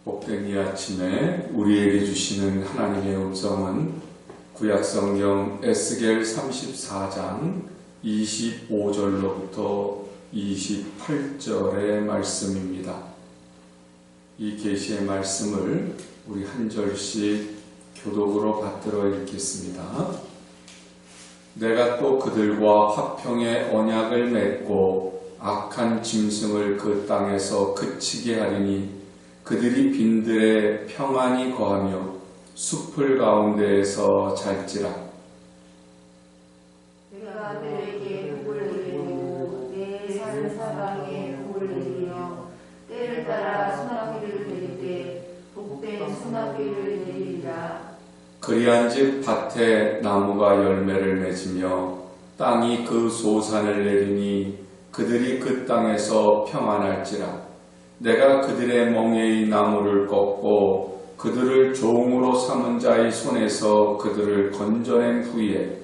복된 이 아침에 우리에게 주시는 하나님의 음성은 구약성경 에스겔 34장 25절로부터 28절의 말씀입니다. 이 계시의 말씀을 우리 한 절씩 교독으로 받들어 읽겠습니다. 내가 또 그들과 화평의 언약을 맺고 악한 짐승을 그 땅에서 그치게 하리니 그들이 빈들에 평안히 거하며 숲을 가운데에서 잘지라. 내가 그들에게 복을 내리고 내 산 사방에 복을 내리며 때를 따라 소나기를 내릴 때 복된 소나기를 내리리라. 그리한즉 밭에 나무가 열매를 맺으며 땅이 그 소산을 내리니 그들이 그 땅에서 평안할지라. 내가 그들의 멍에의 나무를 꺾고 그들을 종으로 삼은 자의 손에서 그들을 건져낸 후에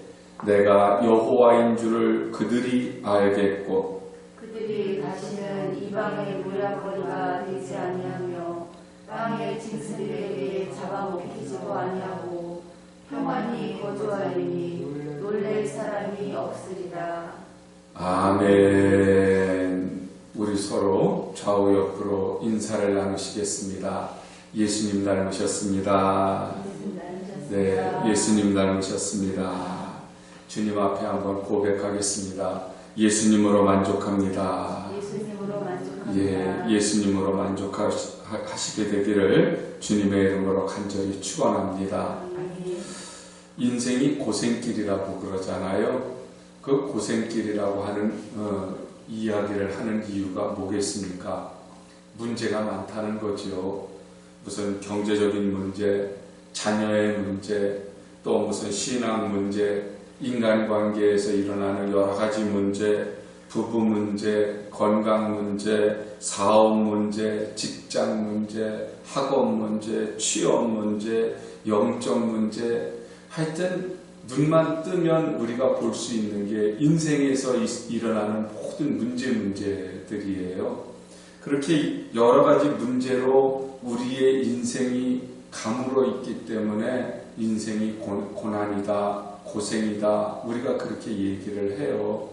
내가 여호와인 줄을 그들이 알겠고 그들이 다시는 이방의 모략거리가 되지 아니하며 땅의 짐승들에게 잡아먹히지도 아니하고 평안히 거주하리니 놀랄 사람이 없으리라. 아멘. 우리 서로 좌우 옆으로 인사를 나누시겠습니다. 예수님 닮으셨습니다. 네, 예수님 닮으셨습니다. 주님 앞에 한번 고백하겠습니다. 예수님으로 만족합니다. 예수님으로 만족합니다. 예, 예수님으로 만족하시게 되기를 주님의 이름으로 간절히 축원합니다. 인생이 고생길이라고 그러잖아요. 그 고생길이라고 하는 이야기를 하는 이유가 뭐겠습니까? 문제가 많다는 거죠. 무슨 경제적인 문제, 자녀의 문제, 또 무슨 신앙 문제, 인간관계에서 일어나는 여러 가지 문제, 부부 문제, 건강 문제, 사업 문제, 직장 문제, 학업 문제, 취업 문제, 영적 문제, 하여튼 눈만 뜨면 우리가 볼 수 있는 게 인생에서 일어나는 모든 문제들이에요. 그렇게 여러 가지 문제로 우리의 인생이 가물어 있기 때문에 인생이 고난이다, 고생이다, 우리가 그렇게 얘기를 해요.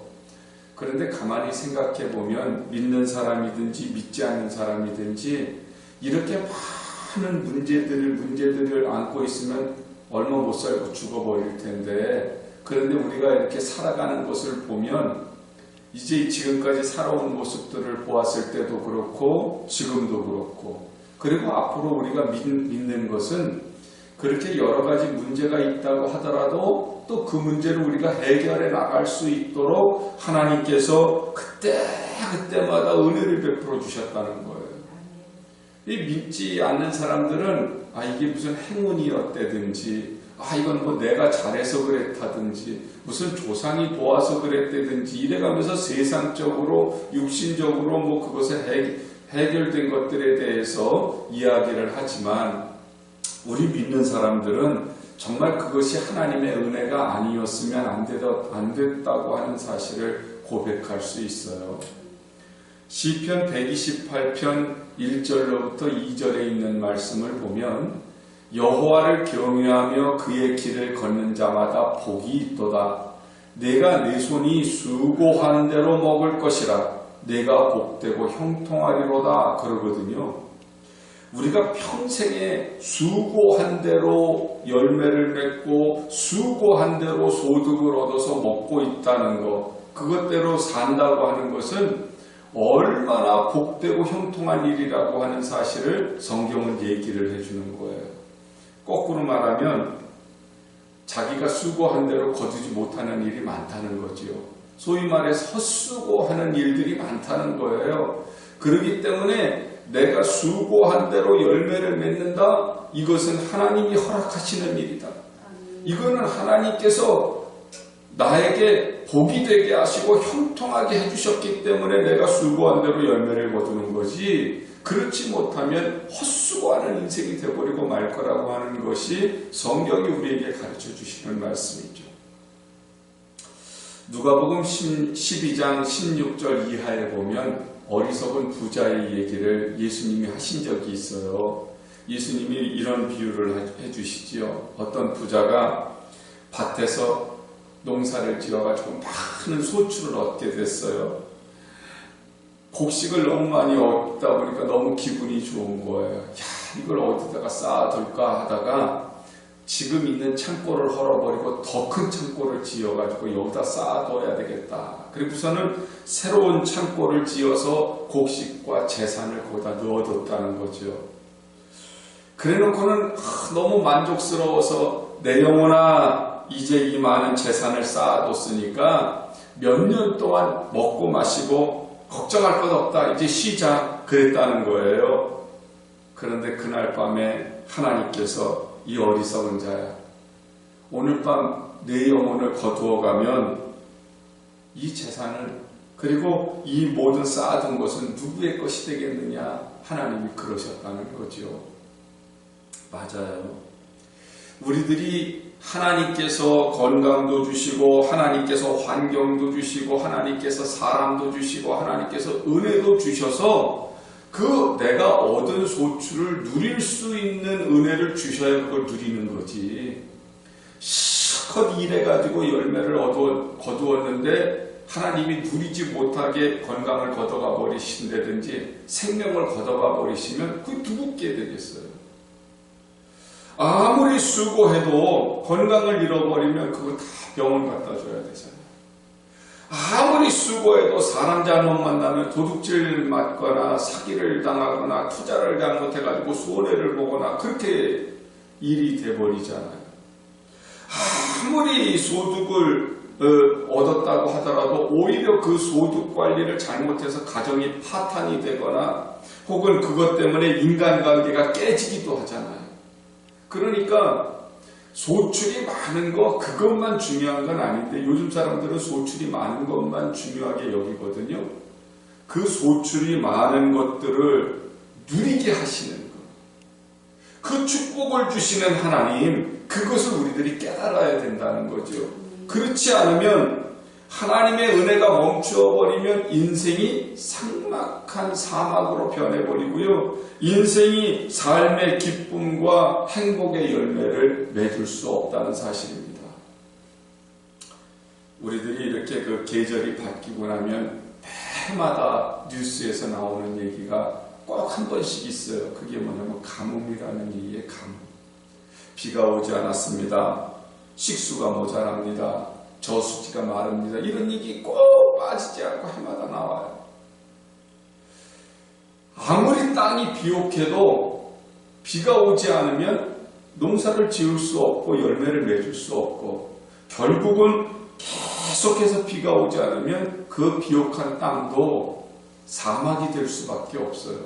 그런데 가만히 생각해 보면 믿는 사람이든지 믿지 않는 사람이든지 이렇게 많은 문제들을 안고 있으면 얼마 못 살고 죽어버릴 텐데, 그런데 우리가 이렇게 살아가는 것을 보면 이제 지금까지 살아온 모습들을 보았을 때도 그렇고 지금도 그렇고, 그리고 앞으로 우리가 믿는 것은 그렇게 여러 가지 문제가 있다고 하더라도 또 그 문제를 우리가 해결해 나갈 수 있도록 하나님께서 그때마다 은혜를 베풀어 주셨다는 거예요. 이 믿지 않는 사람들은 이게 무슨 행운이었다든지, 이건 뭐 내가 잘해서 그랬다든지, 무슨 조상이 도와서 그랬다든지 이래가면서 세상적으로 육신적으로 뭐 그것에 해결된 것들에 대해서 이야기를 하지만, 우리 믿는 사람들은 정말 그것이 하나님의 은혜가 아니었으면 안 됐다고 하는 사실을 고백할 수 있어요. 시편 128편 1절로부터 2절에 있는 말씀을 보면 여호와를 경외하며 그의 길을 걷는 자마다 복이 있도다. 내가 내 손이 수고한 대로 먹을 것이라. 내가 복되고 형통하리로다 그러거든요. 우리가 평생에 수고한 대로 열매를 맺고 수고한 대로 소득을 얻어서 먹고 있다는 것, 그것대로 산다고 하는 것은 얼마나 복되고 형통한 일이라고 하는 사실을 성경은 얘기를 해주는 거예요. 거꾸로 말하면 자기가 수고한 대로 거두지 못하는 일이 많다는 거지요. 소위 말해서 헛수고하는 일들이 많다는 거예요. 그렇기 때문에 내가 수고한 대로 열매를 맺는다? 이것은 하나님이 허락하시는 일이다. 이거는 하나님께서 나에게 복이 되게 하시고 형통하게 해주셨기 때문에 내가 수고한 대로 열매를 거두는 거지, 그렇지 못하면 헛수고하는 인생이 되어버리고 말 거라고 하는 것이 성경이 우리에게 가르쳐 주시는 말씀이죠. 누가복음 12장 16절 이하에 보면 어리석은 부자의 얘기를 예수님이 하신 적이 있어요. 예수님이 이런 비유를 해주시지요. 어떤 부자가 밭에서 농사를 지어가지고 많은 소출을 얻게 됐어요. 곡식을 너무 많이 얻다 보니까 너무 기분이 좋은 거예요. 야, 이걸 어디다가 쌓아둘까 하다가 지금 있는 창고를 헐어버리고 더 큰 창고를 지어가지고 여기다 쌓아둬야 되겠다. 그리고서는 새로운 창고를 지어서 곡식과 재산을 거기다 넣어뒀다는 거죠. 그래놓고는 너무 만족스러워서 내 영혼아 이제 이 많은 재산을 쌓아뒀으니까 몇 년 동안 먹고 마시고 걱정할 것 없다. 이제 쉬자. 그랬다는 거예요. 그런데 그날 밤에 하나님께서 이 어리석은 자야, 오늘 밤 내 영혼을 거두어가면 이 재산을 그리고 이 모든 쌓아둔 것은 누구의 것이 되겠느냐. 하나님이 그러셨다는 거죠. 맞아요. 우리들이 하나님께서 건강도 주시고 하나님께서 환경도 주시고 하나님께서 사람도 주시고 하나님께서 은혜도 주셔서 그 내가 얻은 소출을 누릴 수 있는 은혜를 주셔야 그걸 누리는 거지. 실컷 일해가지고 열매를 거두었는데 하나님이 누리지 못하게 건강을 걷어가 버리신다든지 생명을 걷어가 버리시면 그게 누구께 되겠어요? 아무리 수고해도 건강을 잃어버리면 그거 다 병원 갖다 줘야 되잖아요. 아무리 수고해도 사람 잘못 만나면 도둑질 맞거나 사기를 당하거나 투자를 잘못해가지고 손해를 보거나 그렇게 일이 돼버리잖아요. 아무리 소득을 얻었다고 하더라도 오히려 그 소득 관리를 잘못해서 가정이 파탄이 되거나 혹은 그것 때문에 인간관계가 깨지기도 하잖아요. 그러니까 소출이 많은 거 그것만 중요한 건 아닌데 요즘 사람들은 소출이 많은 것만 중요하게 여기거든요. 그 소출이 많은 것들을 누리게 하시는 것, 그 축복을 주시는 하나님, 그것을 우리들이 깨달아야 된다는 거죠. 그렇지 않으면 하나님의 은혜가 멈추어버리면 인생이 삭막한 사막으로 변해버리고요. 인생이 삶의 기쁨과 행복의 열매를 맺을 수 없다는 사실입니다. 우리들이 이렇게 그 계절이 바뀌고 나면 해마다 뉴스에서 나오는 얘기가 꼭 한 번씩 있어요. 그게 뭐냐면 가뭄이라는 얘기예요. 가뭄. 비가 오지 않았습니다. 식수가 모자랍니다. 저수지가 마릅니다. 이런 얘기 꼭 빠지지 않고 해마다 나와요. 아무리 땅이 비옥해도 비가 오지 않으면 농사를 지을 수 없고 열매를 맺을 수 없고 결국은 계속해서 비가 오지 않으면 그 비옥한 땅도 사막이 될 수밖에 없어요.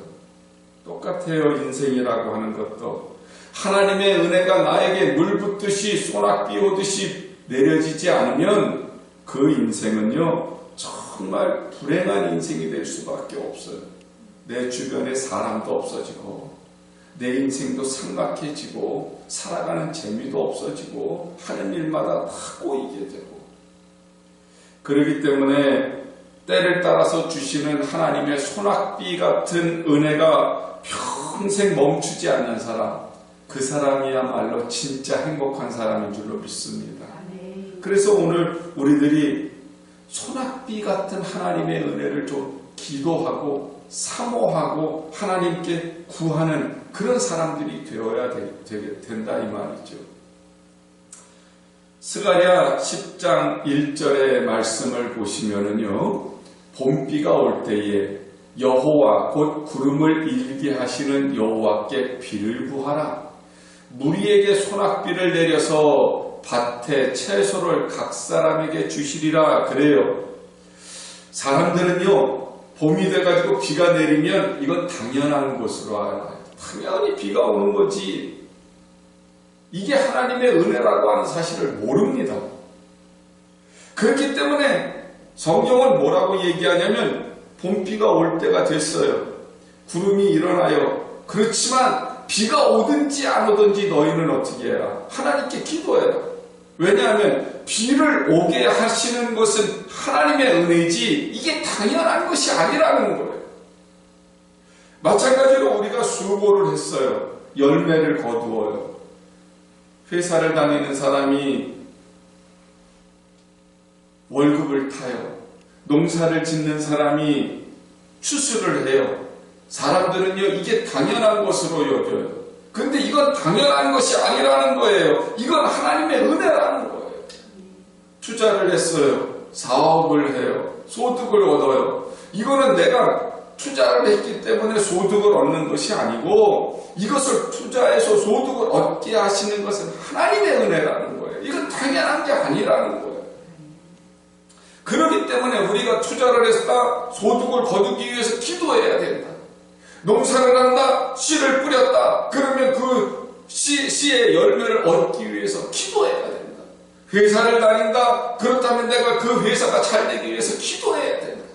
똑같아요. 인생이라고 하는 것도 하나님의 은혜가 나에게 물 붓듯이 소낙비 오듯이 내려지지 않으면 그 인생은요 정말 불행한 인생이 될 수밖에 없어요. 내 주변에 사람도 없어지고 내 인생도 삭막해지고 살아가는 재미도 없어지고 하는 일마다 다 꼬이게 되고 그렇기 때문에 때를 따라서 주시는 하나님의 소낙비 같은 은혜가 평생 멈추지 않는 사람, 그 사람이야말로 진짜 행복한 사람인 줄로 믿습니다. 그래서 오늘 우리들이 소낙비 같은 하나님의 은혜를 좀 기도하고 사모하고 하나님께 구하는 그런 사람들이 되어야 된다 이 말이죠. 스가랴 10장 1절의 말씀을 보시면은요, 봄비가 올 때에 여호와 곧 구름을 일게 하시는 여호와께 비를 구하라. 무리에게 소낙비를 내려서 밭에 채소를 각 사람에게 주시리라. 그래요. 사람들은요 봄이 돼가지고 비가 내리면 이건 당연한 것으로 알아요. 당연히 비가 오는 거지. 이게 하나님의 은혜라고 하는 사실을 모릅니다. 그렇기 때문에 성경은 뭐라고 얘기하냐면 봄비가 올 때가 됐어요. 구름이 일어나요. 그렇지만 비가 오든지 안 오든지 너희는 어떻게 해라? 하나님께 기도해라. 왜냐하면 비를 오게 하시는 것은 하나님의 은혜지 이게 당연한 것이 아니라는 거예요. 마찬가지로 우리가 수고를 했어요. 열매를 거두어요. 회사를 다니는 사람이 월급을 타요. 농사를 짓는 사람이 추수를 해요. 사람들은요, 이게 당연한 것으로 여겨요. 근데 이건 당연한 것이 아니라는 거예요. 이건 하나님의 은혜라는 거예요. 투자를 했어요. 사업을 해요. 소득을 얻어요. 이거는 내가 투자를 했기 때문에 소득을 얻는 것이 아니고 이것을 투자해서 소득을 얻게 하시는 것은 하나님의 은혜라는 거예요. 이건 당연한 게 아니라는 거예요. 그렇기 때문에 우리가 투자를 했다, 소득을 거두기 위해서 기도해야 된다. 농사를 한다, 씨를 뿌렸다. 그러면 그 씨의 열매를 얻기 위해서 기도해야 된다. 회사를 다닌다, 그렇다면 내가 그 회사가 잘 되기 위해서 기도해야 된다.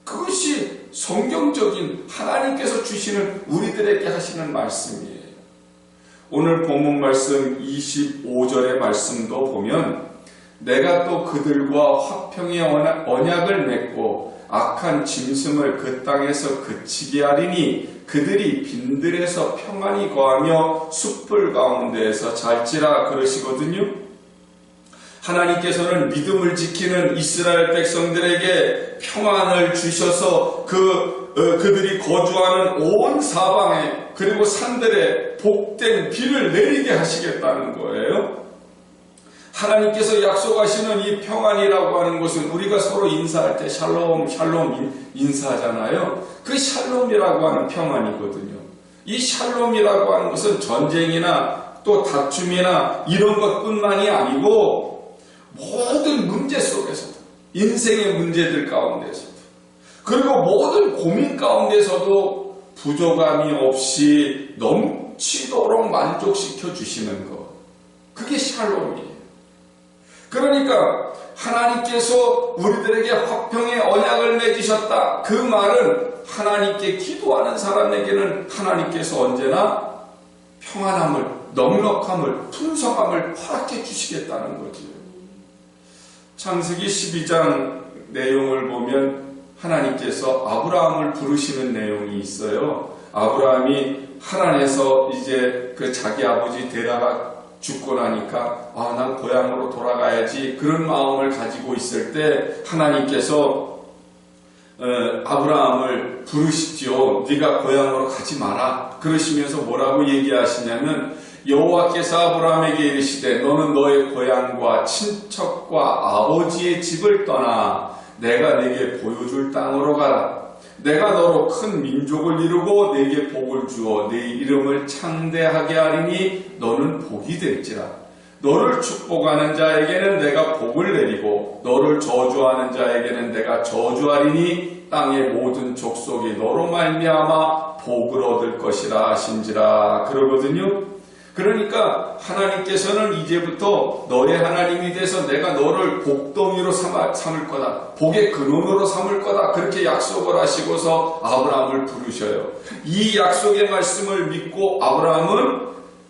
그것이 성경적인 하나님께서 주시는 우리들에게 하시는 말씀이에요. 오늘 본문 말씀 25절의 말씀도 보면 내가 또 그들과 화평의 언약을 맺고 악한 짐승을 그 땅에서 그치게 하리니 그들이 빈들에서 평안히 거하며 숯불 가운데에서 잘지라 그러시거든요. 하나님께서는 믿음을 지키는 이스라엘 백성들에게 평안을 주셔서 그들이 거주하는 온 사방에 그리고 산들에 복된 비를 내리게 하시겠다는 거예요. 하나님께서 약속하시는 이 평안이라고 하는 것은 우리가 서로 인사할 때 샬롬 인사하잖아요. 그 샬롬이라고 하는 평안이거든요. 이 샬롬이라고 하는 것은 전쟁이나 또 다툼이나 이런 것뿐만이 아니고 모든 문제 속에서도, 인생의 문제들 가운데서도, 그리고 모든 고민 가운데서도 부족함이 없이 넘치도록 만족시켜 주시는 것, 그게 샬롬이에요. 그러니까 하나님께서 우리들에게 화평의 언약을 맺으셨다. 그 말은 하나님께 기도하는 사람에게는 하나님께서 언제나 평안함을, 넉넉함을, 풍성함을 허락해 주시겠다는 거지요. 창세기 12장 내용을 보면 하나님께서 아브라함을 부르시는 내용이 있어요. 아브라함이 하란에서 이제 그 자기 아버지 데라가 죽고 나니까 난 고향으로 돌아가야지 그런 마음을 가지고 있을 때 하나님께서 아브라함을 부르시죠. 네가 고향으로 가지 마라. 그러시면서 뭐라고 얘기하시냐면 여호와께서 아브라함에게 이르시되 너는 너의 고향과 친척과 아버지의 집을 떠나 내가 네게 보여줄 땅으로 가라. 내가 너로 큰 민족을 이루고 네게 복을 주어 네 이름을 창대하게 하리니 너는 복이 될지라. 너를 축복하는 자에게는 내가 복을 내리고 너를 저주하는 자에게는 내가 저주하리니 땅의 모든 족속이 너로 말미암아 복을 얻을 것이라 하신지라 그러거든요. 그러니까 하나님께서는 이제부터 너의 하나님이 돼서 내가 너를 복덩이로 삼을 거다. 복의 근원으로 삼을 거다. 그렇게 약속을 하시고서 아브라함을 부르셔요. 이 약속의 말씀을 믿고 아브라함은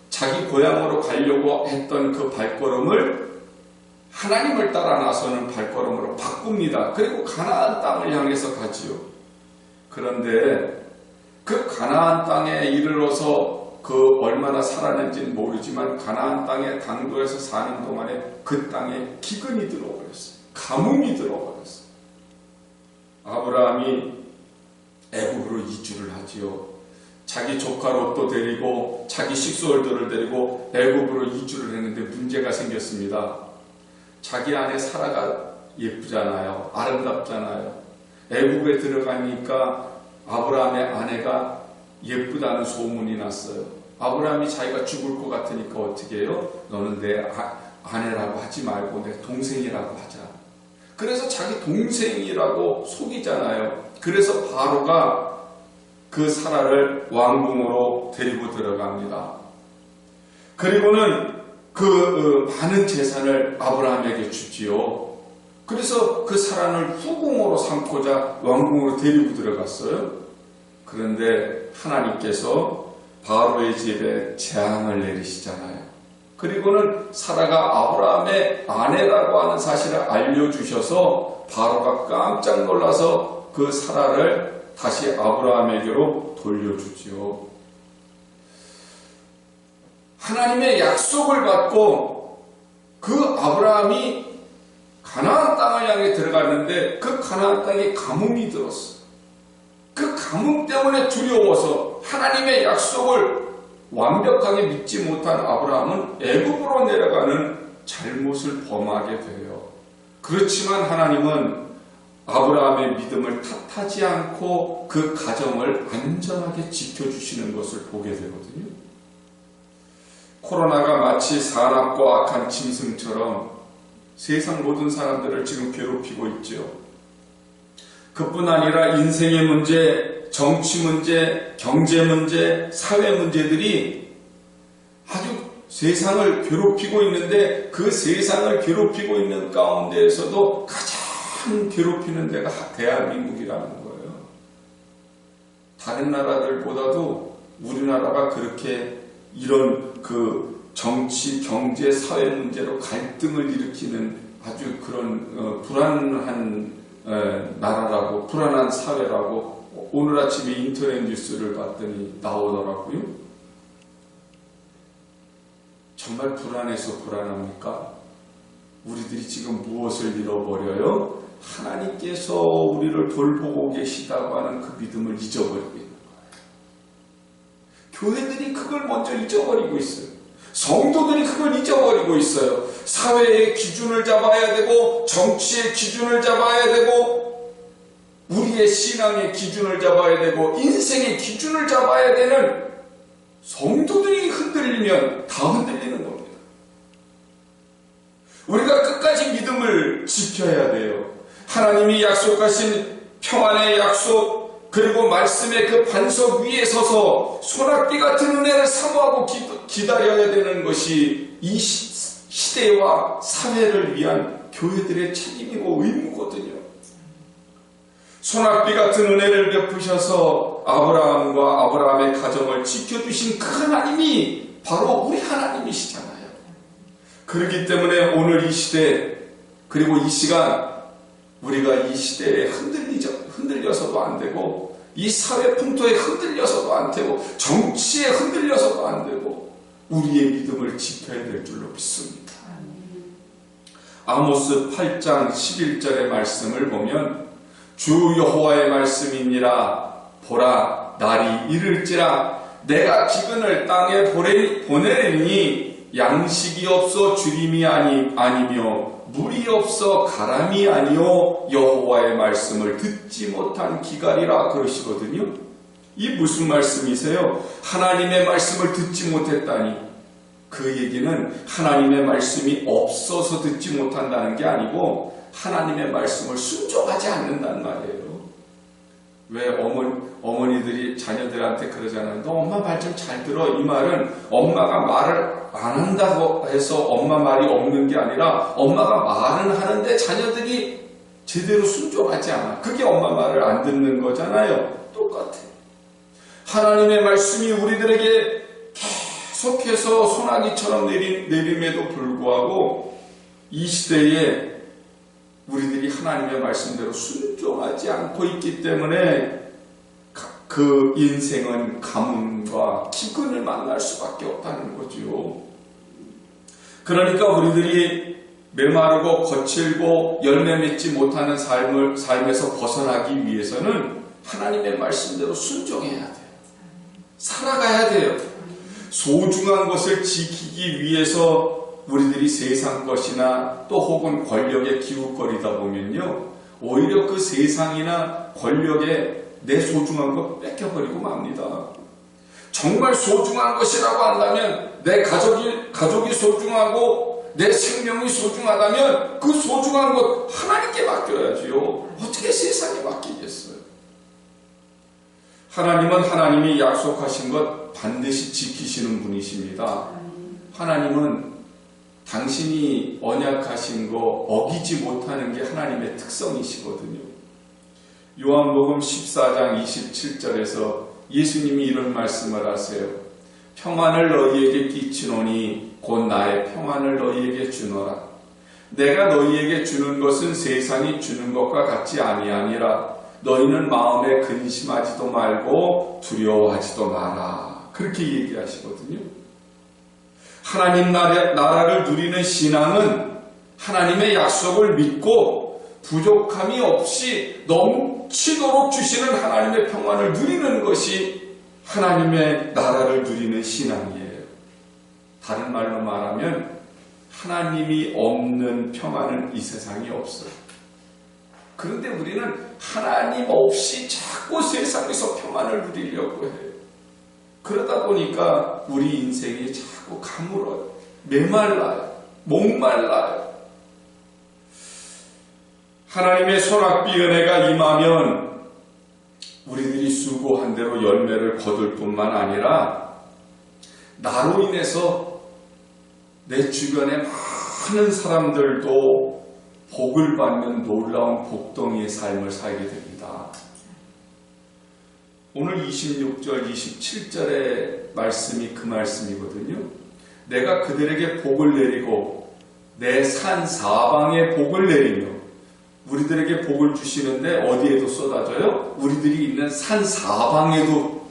자기 고향으로 가려고 했던 그 발걸음을 하나님을 따라 나서는 발걸음으로 바꿉니다. 그리고 가나안 땅을 향해서 가지요. 그런데 그 가나안 땅에 이르러서 그 얼마나 살았는지는 모르지만 가나안 땅의 당도에서 사는 동안에 그 땅에 기근이 들어버렸어요. 가뭄이 들어버렸어요. 아브라함이 애굽으로 이주를 하지요. 자기 조카 롯도 데리고 자기 식솔들을 데리고 애굽으로 이주를 했는데 문제가 생겼습니다. 자기 아내 사라가 예쁘잖아요. 아름답잖아요. 애굽에 들어가니까 아브라함의 아내가 예쁘다는 소문이 났어요. 아브라함이 자기가 죽을 것 같으니까 어떻게 해요? 너는 내 아내라고 하지 말고 내 동생이라고 하자. 그래서 자기 동생이라고 속이잖아요. 그래서 바로가 그 사라를 왕궁으로 데리고 들어갑니다. 그리고는 그 많은 재산을 아브라함에게 주지요. 그래서 그 사라를 후궁으로 삼고자 왕궁으로 데리고 들어갔어요. 그런데 하나님께서 바로의 집에 재앙을 내리시잖아요. 그리고는 사라가 아브라함의 아내라고 하는 사실을 알려주셔서 바로가 깜짝 놀라서 그 사라를 다시 아브라함에게로 돌려주지요. 하나님의 약속을 받고 그 아브라함이 가나안 땅을 향해 들어갔는데 그 가나안 땅에 가뭄이 들었어요. 그 가뭄 때문에 두려워서 하나님의 약속을 완벽하게 믿지 못한 아브라함은 애굽으로 내려가는 잘못을 범하게 돼요. 그렇지만 하나님은 아브라함의 믿음을 탓하지 않고 그 가정을 안전하게 지켜주시는 것을 보게 되거든요. 코로나가 마치 사납고 악한 짐승처럼 세상 모든 사람들을 지금 괴롭히고 있죠. 그뿐 아니라 인생의 문제, 정치 문제, 경제 문제, 사회 문제들이 아주 세상을 괴롭히고 있는데 그 세상을 괴롭히고 있는 가운데에서도 가장 괴롭히는 데가 대한민국이라는 거예요. 다른 나라들보다도 우리나라가 그렇게 이런 그 정치, 경제, 사회 문제로 갈등을 일으키는 아주 그런 불안한 나라라고, 불안한 사회라고 오늘 아침에 인터넷 뉴스를 봤더니 나오더라고요. 정말 불안해서 불안합니까? 우리들이 지금 무엇을 잃어버려요? 하나님께서 우리를 돌보고 계시다고 하는 그 믿음을 잊어버리고 있는 거예요. 교회들이 그걸 먼저 잊어버리고 있어요. 성도들이 그걸 잊어버리고 있어요. 사회의 기준을 잡아야 되고 정치의 기준을 잡아야 되고 우리의 신앙의 기준을 잡아야 되고 인생의 기준을 잡아야 되는 성도들이 흔들리면 다 흔들리는 겁니다. 우리가 끝까지 믿음을 지켜야 돼요. 하나님이 약속하신 평안의 약속, 그리고 말씀의 그 반석 위에 서서 소낙비 같은 은혜를 사모하고 기다려야 되는 것이 이 시대와 사회를 위한 교회들의 책임이고 의무거든요. 소낙비 같은 은혜를 베푸셔서 아브라함과 아브라함의 가정을 지켜주신 그 하나님이 바로 우리 하나님이시잖아요. 그렇기 때문에 오늘 이 시대, 그리고 이 시간 우리가 이 시대에 흔들려서도 안 되고 이 사회 풍토에 흔들려서도 안 되고 정치에 흔들려서도 안 되고 우리의 믿음을 지켜야 될 줄로 믿습니다. 아모스 8장 11절의 말씀을 보면 주 여호와의 말씀이니라 보라 날이 이를지라 내가 기근을 땅에 보내리니 양식이 없어 주림이 아니며 물이 없어 가람이 아니요 여호와의 말씀을 듣지 못한 기갈이라 그러시거든요. 이 무슨 말씀이세요? 하나님의 말씀을 듣지 못했다니 그 얘기는 하나님의 말씀이 없어서 듣지 못한다는 게 아니고 하나님의 말씀을 순종하지 않는다는 말이에요. 왜 어머니들이 자녀들한테 그러잖아요. 너 엄마 말 좀 잘 들어. 이 말은 엄마가 말을 안 한다고 해서 엄마 말이 없는 게 아니라 엄마가 말은 하는데 자녀들이 제대로 순종하지 않아. 그게 엄마 말을 안 듣는 거잖아요. 똑같아요. 하나님의 말씀이 우리들에게 계속해서 소나기처럼 내림에도 불구하고 이 시대에 우리들이 하나님의 말씀대로 순종하지 않고 있기 때문에 그 인생은 가뭄과 기근을 만날 수밖에 없다는 거지요. 그러니까 우리들이 메마르고 거칠고 열매 맺지 못하는 삶에서 벗어나기 위해서는 하나님의 말씀대로 순종해야 돼요. 살아가야 돼요. 소중한 것을 지키기 위해서 우리들이 세상 것이나 또 혹은 권력에 기웃거리다 보면요, 오히려 그 세상이나 권력에 내 소중한 것 뺏겨버리고 맙니다. 정말 소중한 것이라고 한다면 내 가족이 소중하고 내 생명이 소중하다면 그 소중한 것 하나님께 맡겨야지요. 어떻게 세상에 맡기겠어요? 하나님은 하나님이 약속하신 것 반드시 지키시는 분이십니다. 하나님은 당신이 언약하신 거 어기지 못하는 게 하나님의 특성이시거든요. 요한복음 14장 27절에서 예수님이 이런 말씀을 하세요. 평안을 너희에게 끼치노니 곧 나의 평안을 너희에게 주노라. 내가 너희에게 주는 것은 세상이 주는 것과 같지 아니하니라. 너희는 마음에 근심하지도 말고 두려워하지도 마라. 그렇게 얘기하시거든요. 하나님 나라를 누리는 신앙은 하나님의 약속을 믿고 부족함이 없이 넘치도록 주시는 하나님의 평안을 누리는 것이 하나님의 나라를 누리는 신앙이에요. 다른 말로 말하면 하나님이 없는 평안은 이 세상에 없어요. 그런데 우리는 하나님 없이 자꾸 세상에서 평안을 누리려고 해요. 그러다 보니까 우리 인생이 자꾸 가물어요. 메말라요. 목말라요. 하나님의 소낙비 은혜가 임하면 우리들이 수고한 대로 열매를 거둘 뿐만 아니라 나로 인해서 내 주변에 많은 사람들도 복을 받는 놀라운 복덩이의 삶을 살게 됩니다. 오늘 26절, 27절의 말씀이 그 말씀이거든요. 내가 그들에게 복을 내리고 내 산 사방에 복을 내리며, 우리들에게 복을 주시는데 어디에도 쏟아져요? 우리들이 있는 산 사방에도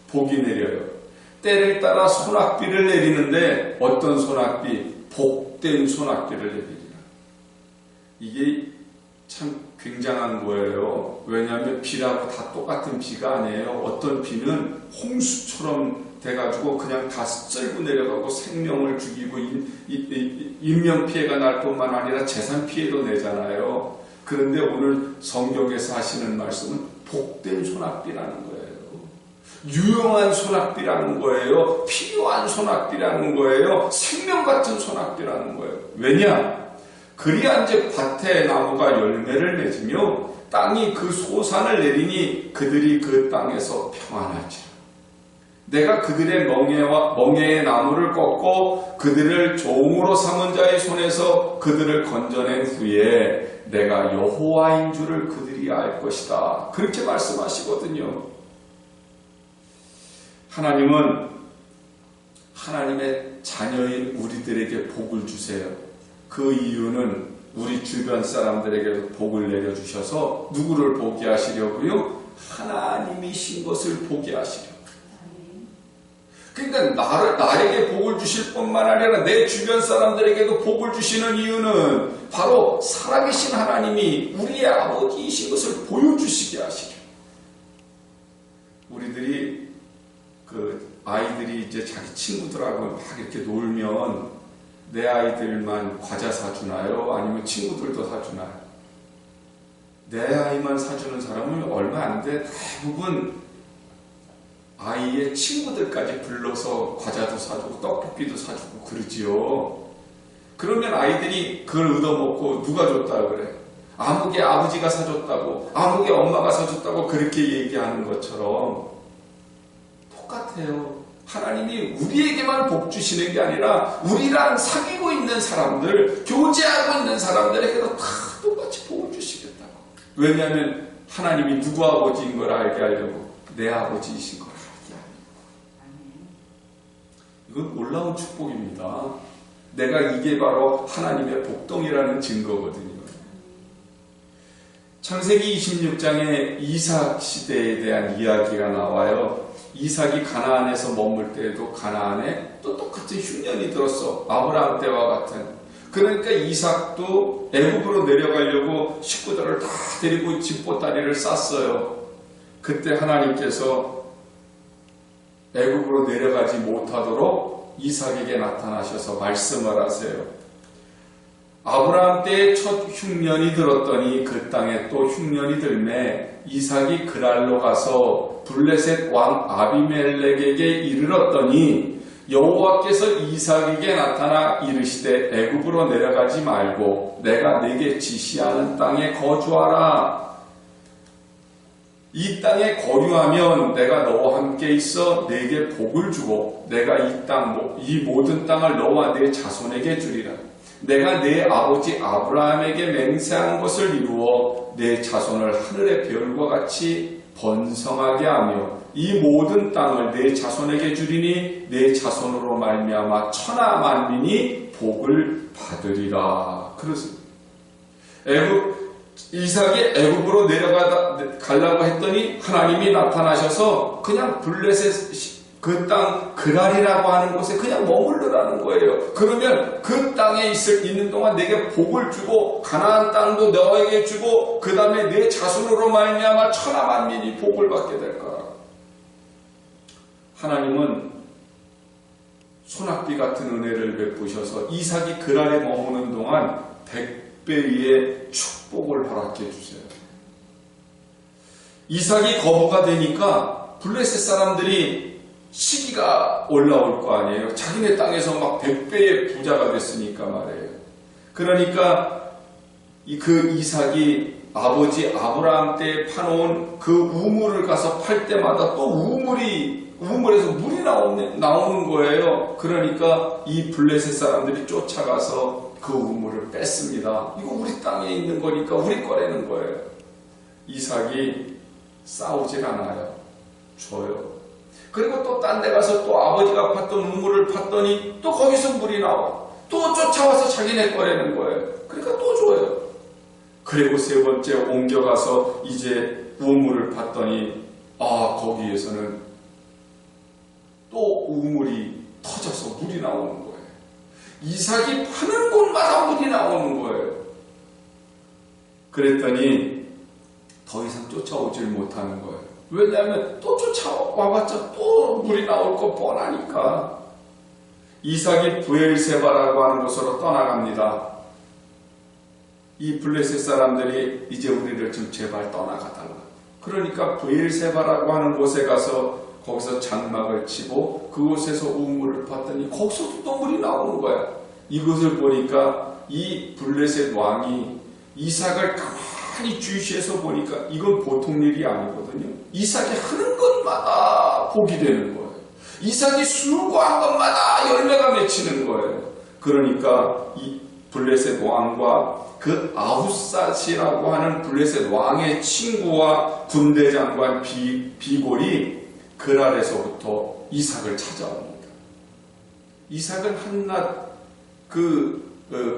복이 내려요. 때를 따라 소낙비를 내리는데 어떤 소낙비? 복된 소낙비를 내리리라. 이게 참 굉장한 거예요. 왜냐하면 비라고 다 똑같은 비가 아니에요. 어떤 비는 홍수처럼 돼가지고 그냥 다 쓸고 내려가고 생명을 죽이고 인명피해가 날 뿐만 아니라 재산피해도 내잖아요. 그런데 오늘 성경에서 하시는 말씀은 복된 소낙비라는 거예요. 유용한 소낙비라는 거예요. 필요한 소낙비라는 거예요. 생명 같은 소낙비라는 거예요. 왜냐? 그리한즉 밭의 나무가 열매를 맺으며 땅이 그 소산을 내리니 그들이 그 땅에서 평안하지라. 내가 그들의 멍에의 나무를 꺾고 그들을 종으로 삼은 자의 손에서 그들을 건져낸 후에 내가 여호와인 줄을 그들이 알 것이다. 그렇게 말씀하시거든요. 하나님은 하나님의 자녀인 우리들에게 복을 주세요. 그 이유는 우리 주변 사람들에게도 복을 내려주셔서 누구를 보게 하시려고요? 하나님이신 것을 보게 하시려고. 그러니까 나에게 복을 주실 뿐만 아니라 내 주변 사람들에게도 복을 주시는 이유는 바로 살아계신 하나님이 우리의 아버지이신 것을 보여주시게 하시려. 우리들이 아이들이 이제 자기 친구들하고 막 이렇게 놀면 내 아이들만 과자 사주나요? 아니면 친구들도 사주나요? 내 아이만 사주는 사람은 얼마 안 돼. 대부분 아이의 친구들까지 불러서 과자도 사주고 떡볶이도 사주고 그러지요. 그러면 아이들이 그걸 얻어먹고 누가 줬다 그래? 아무개 아버지가 사줬다고, 아무개 엄마가 사줬다고 그렇게 얘기하는 것처럼 똑같아요. 하나님이 우리에게만 복 주시는 게 아니라 우리랑 사귀고 있는 사람들, 교제하고 있는 사람들에게도 다 똑같이 복을 주시겠다고. 왜냐하면 하나님이 누구 아버지인 걸 알게 하려고 내 아버지이신 걸 알게 하려고. 이건 놀라운 축복입니다. 내가 이게 바로 하나님의 복덩이라는 증거거든요. 창세기 26장에 이삭 시대에 대한 이야기가 나와요. 이삭이 가나안에서 머물 때에도 가나안에 또 똑같은 흉년이 들었어. 아브라함 때와 같은. 그러니까 이삭도 애굽으로 내려가려고 식구들을 다 데리고 집보따리를 쌌어요. 그때 하나님께서 애굽으로 내려가지 못하도록 이삭에게 나타나셔서 말씀을 하세요. 아브라함 때에 첫 흉년이 들었더니 그 땅에 또 흉년이 들매 이삭이 그랄로 가서 블레셋 왕 아비멜렉에게 이르렀더니 여호와께서 이삭에게 나타나 이르시되 애굽으로 내려가지 말고 내가 네게 지시하는 땅에 거주하라. 이 땅에 거류하면 내가 너와 함께 있어 네게 복을 주고 내가 이 모든 땅을 너와 네 자손에게 주리라. 내가 네 아버지 아브라함에게 맹세한 것을 이루어 내 자손을 하늘의 별과 같이 번성하게 하며 이 모든 땅을 내 자손에게 주리니 내 자손으로 말미암아 천하 만민이 복을 받으리라. 그렇습니다. 애굽 이삭이 애굽으로 내려가려고 했더니 하나님이 나타나셔서 그냥 블레셋 그 땅 그랄이라고 하는 곳에 그냥 머물러라는 거예요. 그러면 그 땅에 있는 동안 내게 복을 주고 가나안 땅도 너에게 주고 그 다음에 내 자손으로 말미암아 천하 만민이 복을 받게 될 거라. 하나님은 소낙비 같은 은혜를 베푸셔서 이삭이 그랄에 머무는 동안 100배의 축복을 허락해 주세요. 이삭이 거부가 되니까 블레셋 사람들이 시기가 올라올 거 아니에요. 자기네 땅에서 막 100배의 부자가 됐으니까 말이에요. 그러니까 그 이삭이 아버지 아브라함 때 파놓은 그 우물을 가서 팔 때마다 또 우물에서 물이 나오는 거예요. 그러니까 이 블레셋 사람들이 쫓아가서 그 우물을 뺐습니다. 이거 우리 땅에 있는 거니까 우리 거라는 거예요. 이삭이 싸우질 않아요. 줘요. 그리고 또 딴 데 가서 또 아버지가 팠던 우물을 팠더니 또 거기서 물이 나와. 또 쫓아와서 자기네 거라는 거예요. 그러니까 또 줘요. 그리고 세 번째 옮겨가서 이제 우물을 팠더니 거기에서는 또 우물이 터져서 물이 나오는 거예요. 이삭이 파는 곳마다 물이 나오는 거예요. 그랬더니 더 이상 쫓아오질 못하는 거예요. 왜냐하면 또 쫓아와봤자 또 물이 나올 거 뻔하니까. 이삭이 브엘세바라고 하는 곳으로 떠나갑니다. 이 블레셋 사람들이 이제 우리를 좀 제발 떠나가달라. 그러니까 브엘세바라고 하는 곳에 가서 거기서 장막을 치고 그곳에서 우물을 봤더니 거기서도 또 물이 나오는 거야. 이것을 보니까 이 블레셋 왕이 이삭을 가만히 주시해서 보니까 이건 보통 일이 아니거든요. 이삭이 하는 것마다 복이 되는 거예요. 이삭이 수고한 것마다 열매가 맺히는 거예요. 그러니까 이 블레셋 왕과 그 아후삿이라고 하는 블레셋 왕의 친구와 군대 장관 비골이 그랄에서부터 이삭을 찾아옵니다. 이삭은 한낱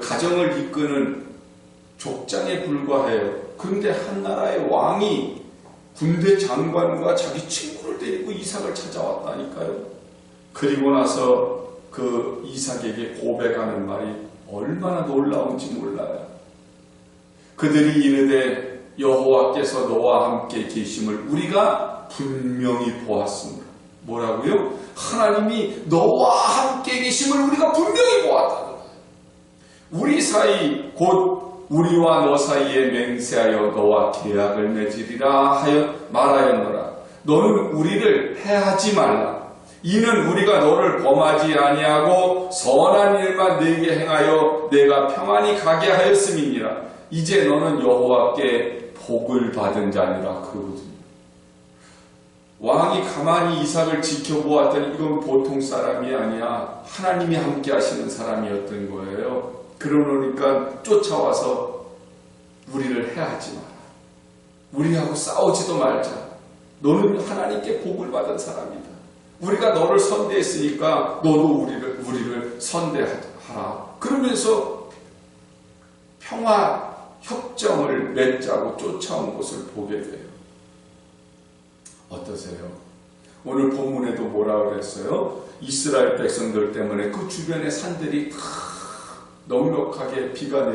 가정을 이끄는 족장에 불과해요. 그런데 한 나라의 왕이 군대 장관과 자기 친구를 데리고 이삭을 찾아왔다니까요. 그리고 나서 그 이삭에게 고백하는 말이 얼마나 놀라운지 몰라요. 그들이 이르되 여호와께서 너와 함께 계심을 우리가 분명히 보았습니다. 뭐라고요? 하나님이 너와 함께 계심을 우리가 분명히 보았다는 거예요. 우리 사이 곧 우리와 너 사이에 맹세하여 너와 계약을 맺으리라 하여 말하였노라. 너는 우리를 해하지 말라. 이는 우리가 너를 범하지 아니하고 선한 일만 네게 행하여 내가 평안히 가게 하였음이니라. 이제 너는 여호와께 복을 받은 자니라. 그러거든요. 왕이 가만히 이삭을 지켜보았더니 이건 보통 사람이 아니야. 하나님이 함께 하시는 사람이었던 거예요. 그러니까 쫓아와서 우리를 해하지 마라. 우리하고 싸우지도 말자. 너는 하나님께 복을 받은 사람이다. 우리가 너를 선대했으니까 너도 우리를 선대하라. 그러면서 평화 협정을 맺자고 쫓아온 것을 보게 돼요. 어떠세요? 오늘 본문에도 뭐라 그랬어요? 이스라엘 백성들 때문에 그 주변의 산들이 다 넉넉하게 비가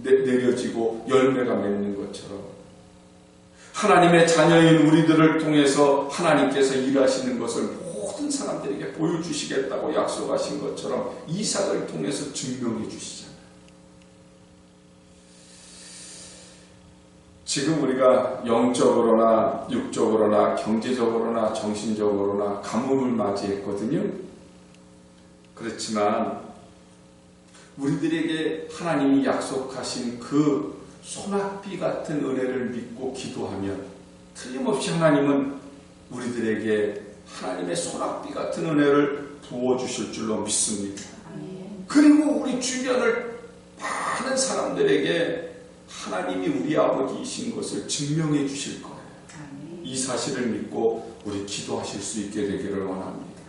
내려지고 열매가 맺는 것처럼 하나님의 자녀인 우리들을 통해서 하나님께서 일하시는 것을 모든 사람들에게 보여주시겠다고 약속하신 것처럼 이삭을 통해서 증명해 주시잖아요. 지금 우리가 영적으로나 육적으로나 경제적으로나 정신적으로나 가뭄을 맞이했거든요. 그렇지만 우리들에게 하나님이 약속하신 그 소낙비 같은 은혜를 믿고 기도하면 틀림없이 하나님은 우리들에게 하나님의 소낙비 같은 은혜를 부어주실 줄로 믿습니다. 그리고 우리 주변을 많은 사람들에게 하나님이 우리 아버지이신 것을 증명해 주실 거예요. 이 사실을 믿고 우리 기도하실 수 있게 되기를 원합니다.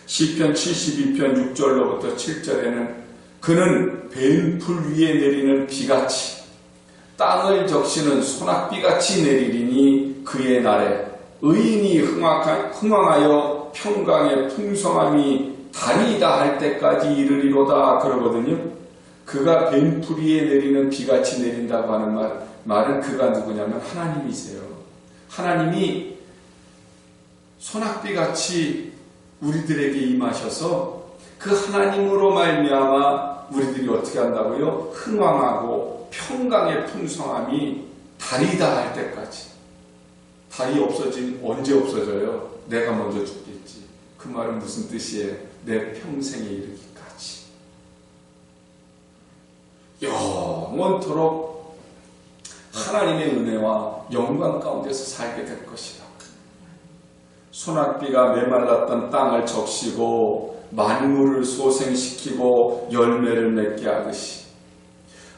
시편 72편 6절로부터 7절에는 그는 뱀풀 위에 내리는 비같이 땅을 적시는 소낙비같이 내리리니 그의 날에 의인이 흥왕하여 평강의 풍성함이 다리다 할 때까지 이르리로다 그러거든요. 그가 뱀풀이에 내리는 비같이 내린다고 하는 말은 그가 누구냐면 하나님이세요. 하나님이 소낙비같이 우리들에게 임하셔서 그 하나님으로 말미암아 우리들이 어떻게 한다고요? 흥왕하고 평강의 풍성함이 다리다 할 때까지. 달이 없어진 언제 없어져요? 내가 먼저 죽겠지. 그 말은 무슨 뜻이에요? 내 평생에 이르기까지. 영원토록 하나님의 은혜와 영광 가운데서 살게 될 것이다. 소낙비가 메말랐던 땅을 적시고 만물을 소생시키고 열매를 맺게 하듯이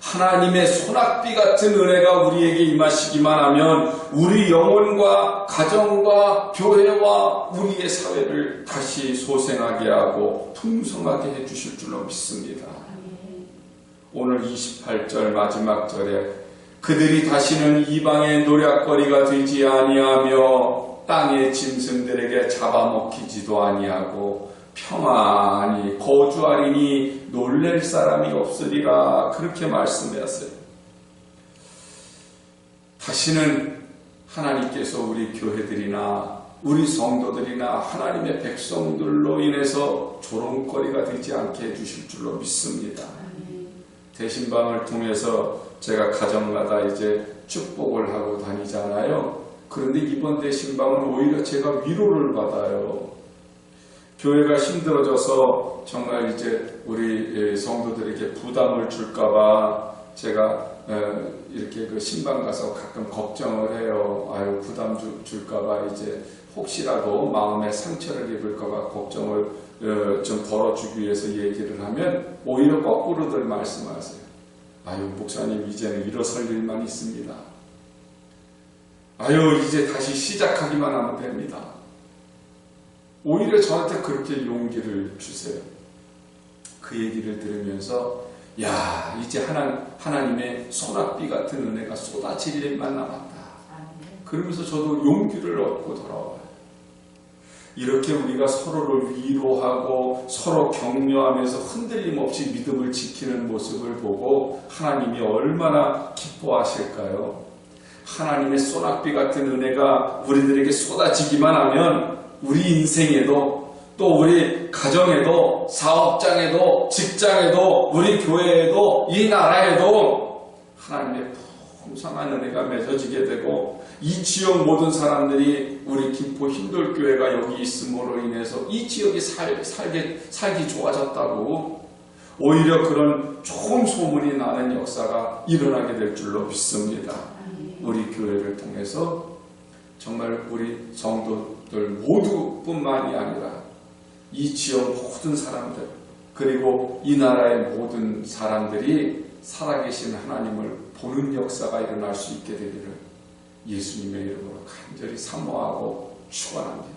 하나님의 소낙비 같은 은혜가 우리에게 임하시기만 하면 우리 영혼과 가정과 교회와 우리의 사회를 다시 소생하게 하고 풍성하게 해주실 줄로 믿습니다. 오늘 28절 마지막 절에 그들이 다시는 이방의 노략거리가 되지 아니하며 땅의 짐승들에게 잡아먹히지도 아니하고 평안히 거주하리니 놀랄 사람이 없으리라 그렇게 말씀하셨어요. 다시는 하나님께서 우리 교회들이나 우리 성도들이나 하나님의 백성들로 인해서 조롱거리가 되지 않게 해주실 줄로 믿습니다. 대신방을 통해서 제가 가정마다 이제 축복을 하고 다니잖아요. 그런데 이번 대신방은 오히려 제가 위로를 받아요. 교회가 힘들어져서 정말 이제 우리 성도들에게 부담을 줄까봐 제가 이렇게 그 신방 가서 가끔 걱정을 해요. 아유, 부담 줄까봐 이제 혹시라도 마음에 상처를 입을까봐 걱정을 좀 덜어주기 위해서 얘기를 하면 오히려 거꾸로들 말씀하세요. 아유, 목사님 이제는 일어설 일만 있습니다. 아유, 이제 다시 시작하기만 하면 됩니다. 오히려 저한테 그렇게 용기를 주세요. 그 얘기를 들으면서 야, 이제 하나님의 소낙비 같은 은혜가 쏟아질 일만 남았다. 그러면서 저도 용기를 얻고 돌아와요. 이렇게 우리가 서로를 위로하고 서로 격려하면서 흔들림 없이 믿음을 지키는 모습을 보고 하나님이 얼마나 기뻐하실까요? 하나님의 소낙비 같은 은혜가 우리들에게 쏟아지기만 하면 우리 인생에도 또 우리 가정에도 사업장에도 직장에도 우리 교회에도 이 나라에도 하나님의 풍성한 은혜가 맺어지게 되고 이 지역 모든 사람들이 우리 김포 힘돌교회가 여기 있음으로 인해서 이 지역이 살기 좋아졌다고 오히려 그런 좋은 소문이 나는 역사가 일어나게 될 줄로 믿습니다. 우리 교회를 통해서 정말 우리 성도들 모두뿐만이 아니라 이 지역 모든 사람들 그리고 이 나라의 모든 사람들이 살아계신 하나님을 보는 역사가 일어날 수 있게 되기를 예수님의 이름으로 간절히 사모하고 축원합니다.